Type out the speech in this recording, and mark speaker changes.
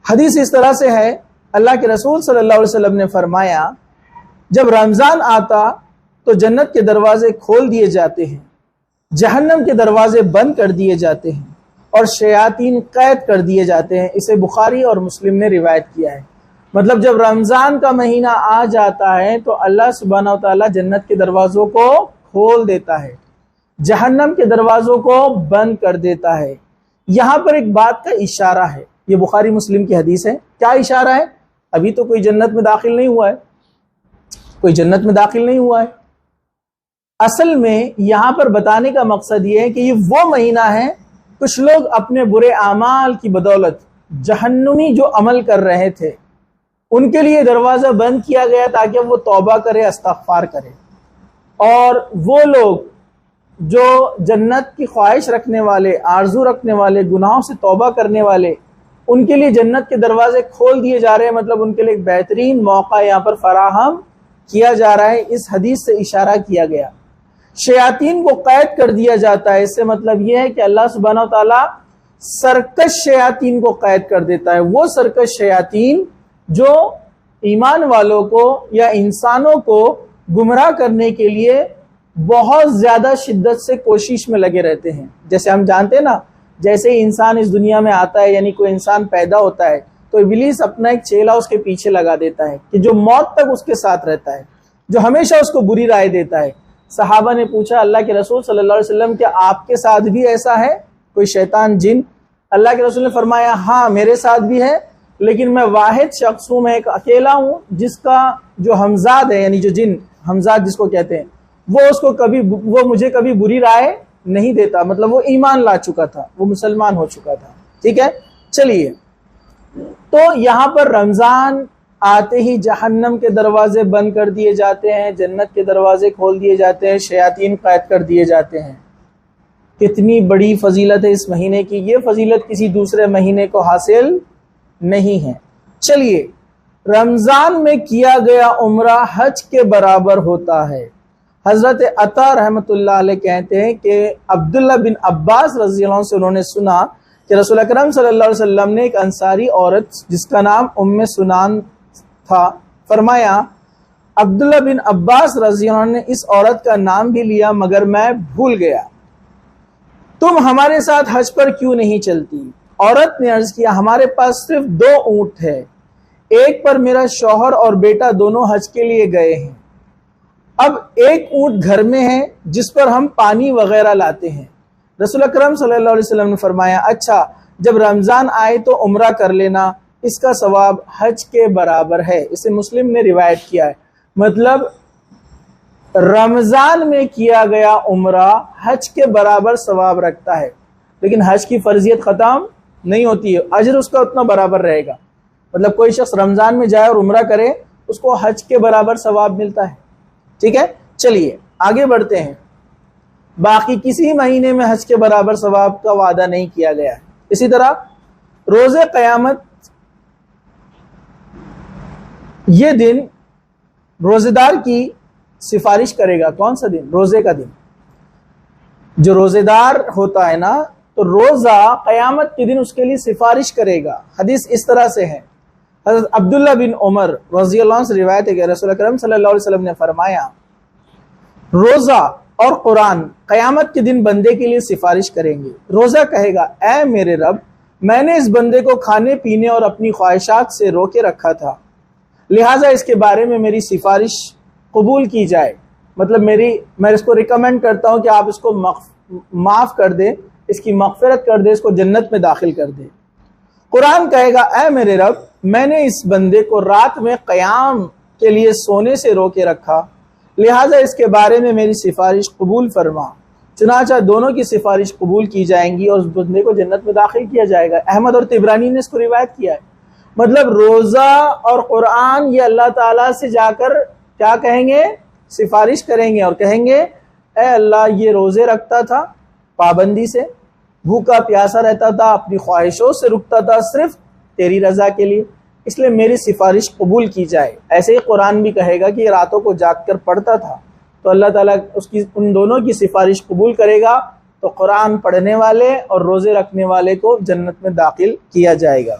Speaker 1: حدیث اس طرح سے ہے، اللہ کے رسول صلی اللہ علیہ وسلم نے فرمایا جب رمضان آتا تو جنت کے دروازے کھول دیے جاتے ہیں، جہنم کے دروازے بند کر دیے جاتے ہیں اور شیاطین قید کر دیے جاتے ہیں۔ اسے بخاری اور مسلم نے روایت کیا ہے۔ مطلب جب رمضان کا مہینہ آ جاتا ہے تو اللہ سبحانہ و تعالیٰ جنت کے دروازوں کو کھول دیتا ہے، جہنم کے دروازوں کو بند کر دیتا ہے۔ یہاں پر ایک بات کا اشارہ ہے، یہ بخاری مسلم کی حدیث ہے۔ کیا اشارہ ہے؟ ابھی تو کوئی جنت میں داخل نہیں ہوا ہے، کوئی جنت میں داخل نہیں ہوا ہے۔ اصل میں یہاں پر بتانے کا مقصد یہ ہے کہ یہ وہ مہینہ ہے، کچھ لوگ اپنے برے اعمال کی بدولت جہنمی جو عمل کر رہے تھے ان کے لیے دروازہ بند کیا گیا تاکہ وہ توبہ کرے، استغفار کرے، اور وہ لوگ جو جنت کی خواہش رکھنے والے، آرزو رکھنے والے، گناہوں سے توبہ کرنے والے، ان کے لیے جنت کے دروازے کھول دیے جا رہے ہیں۔ مطلب ان کے لیے ایک بہترین موقع یہاں پر فراہم کیا جا رہا ہے۔ اس حدیث سے اشارہ کیا گیا۔ شیاطین کو قید کر دیا جاتا ہے، اس سے مطلب یہ ہے کہ اللہ سبحانہ و تعالیٰ سرکش شیاطین کو قید کر دیتا ہے۔ وہ سرکش شیاطین جو ایمان والوں کو یا انسانوں کو گمراہ کرنے کے لیے بہت زیادہ شدت سے کوشش میں لگے رہتے ہیں۔ جیسے ہم جانتے ہیں نا، جیسے ہی انسان اس دنیا میں آتا ہے، یعنی کوئی انسان پیدا ہوتا ہے تو ابلیس اپنا ایک چیلا اس کے پیچھے لگا دیتا ہے کہ جو موت تک اس کے ساتھ رہتا ہے، جو ہمیشہ اس کو بری رائے دیتا ہے۔ صحابہ نے پوچھا اللہ کے رسول صلی اللہ علیہ وسلم کہ آپ کے ساتھ بھی ایسا ہے کوئی شیطان جن؟ اللہ کے رسول نے فرمایا ہاں میرے ساتھ بھی ہے، لیکن میں واحد شخص ہوں، میں ایک اکیلا ہوں جس کا جو ہمزاد ہے، یعنی جو جن ہمزاد جس کو کہتے ہیں، وہ مجھے کبھی بری رائے نہیں دیتا۔ مطلب وہ ایمان لا چکا تھا، وہ مسلمان ہو چکا تھا۔ ٹھیک ہے، چلیے، تو یہاں پر رمضان آتے ہی جہنم کے دروازے بند کر دیے جاتے ہیں، جنت کے دروازے کھول دیے جاتے ہیں، شیاطین قید کر دیے جاتے ہیں۔ کتنی بڑی فضیلت ہے اس مہینے کی، یہ فضیلت کسی دوسرے مہینے کو حاصل نہیں ہے۔ چلیے، رمضان میں کیا گیا عمرہ حج کے برابر ہوتا ہے۔ حضرت عطا رحمۃ اللہ علیہ کہتے ہیں کہ عبداللہ بن عباس رضی اللہ عنہ سے انہوں نے سنا کہ رسول اکرم صلی اللہ علیہ وسلم نے ایک انصاری عورت جس کا نام ام سنان تھا، فرمایا عبداللہ بن عباس رضی اللہ عنہ نے اس عورت کا نام بھی لیا مگر میں بھول گیا، تم ہمارے ساتھ حج پر کیوں نہیں چلتی؟ عورت نے عرض کیا ہمارے پاس صرف 2 اونٹ ہے، ایک پر میرا شوہر اور بیٹا دونوں حج کے لیے گئے ہیں، اب ایک اونٹ گھر میں ہے جس پر ہم پانی وغیرہ لاتے ہیں۔ رسول اکرم صلی اللہ علیہ وسلم نے فرمایا اچھا جب رمضان آئے تو عمرہ کر لینا، اس کا ثواب حج کے برابر ہے۔ اسے مسلم نے روایت کیا ہے۔ مطلب رمضان میں کیا گیا عمرہ حج کے برابر ثواب رکھتا ہے، لیکن حج کی فرضیت ختم نہیں ہوتی ہے، اجر اس کا اتنا برابر رہے گا۔ مطلب کوئی شخص رمضان میں جائے اور عمرہ کرے، اس کو حج کے برابر ثواب ملتا ہے۔ ٹھیک ہے، چلیے آگے بڑھتے ہیں۔ باقی کسی مہینے میں حج کے برابر ثواب کا وعدہ نہیں کیا گیا ہے۔ اسی طرح روز قیامت، یہ دن روزے دار کی سفارش کرے گا۔ کون سا دن؟ روزے کا دن۔ جو روزے دار ہوتا ہے نا، تو روزہ قیامت کے دن اس کے لیے سفارش کرے گا۔ حدیث اس طرح سے ہے، حضرت عبداللہ بن عمر رضی اللہ عنہ سے روایت ہے کہ رسول اکرم صلی اللہ علیہ وسلم نے فرمایا روزہ اور قرآن قیامت کے دن بندے کے لیے سفارش کریں گے۔ روزہ کہے گا اے میرے رب، میں نے اس بندے کو کھانے پینے اور اپنی خواہشات سے روکے رکھا تھا، لہٰذا اس کے بارے میں میری سفارش قبول کی جائے۔ مطلب میں اس کو ریکمینڈ کرتا ہوں کہ آپ اس کو معاف کر دیں، اس کی مغفرت کر دیں، اس کو جنت میں داخل کر دیں۔ قرآن کہے گا اے میرے رب، میں نے اس بندے کو رات میں قیام کے لیے سونے سے روکے رکھا، لہٰذا اس کے بارے میں میری سفارش قبول فرما۔ چنانچہ دونوں کی سفارش قبول کی جائیں گی اور اس بندے کو جنت میں داخل کیا جائے گا۔ احمد اور طبرانی نے اس کو روایت کیا ہے۔ مطلب روزہ اور قرآن یہ اللہ تعالیٰ سے جا کر کیا کہیں گے؟ سفارش کریں گے اور کہیں گے اے اللہ، یہ روزے رکھتا تھا پابندی سے، بھوکا پیاسا رہتا تھا، اپنی خواہشوں سے رکتا تھا صرف تیری رضا کے لیے، اس لیے میری سفارش قبول کی جائے۔ ایسے ہی قرآن بھی کہے گا کہ یہ راتوں کو جاگ کر پڑھتا تھا، تو اللہ تعالیٰ ان دونوں کی سفارش قبول کرے گا، تو قرآن پڑھنے والے اور روزے رکھنے والے کو جنت میں داخل کیا جائے گا۔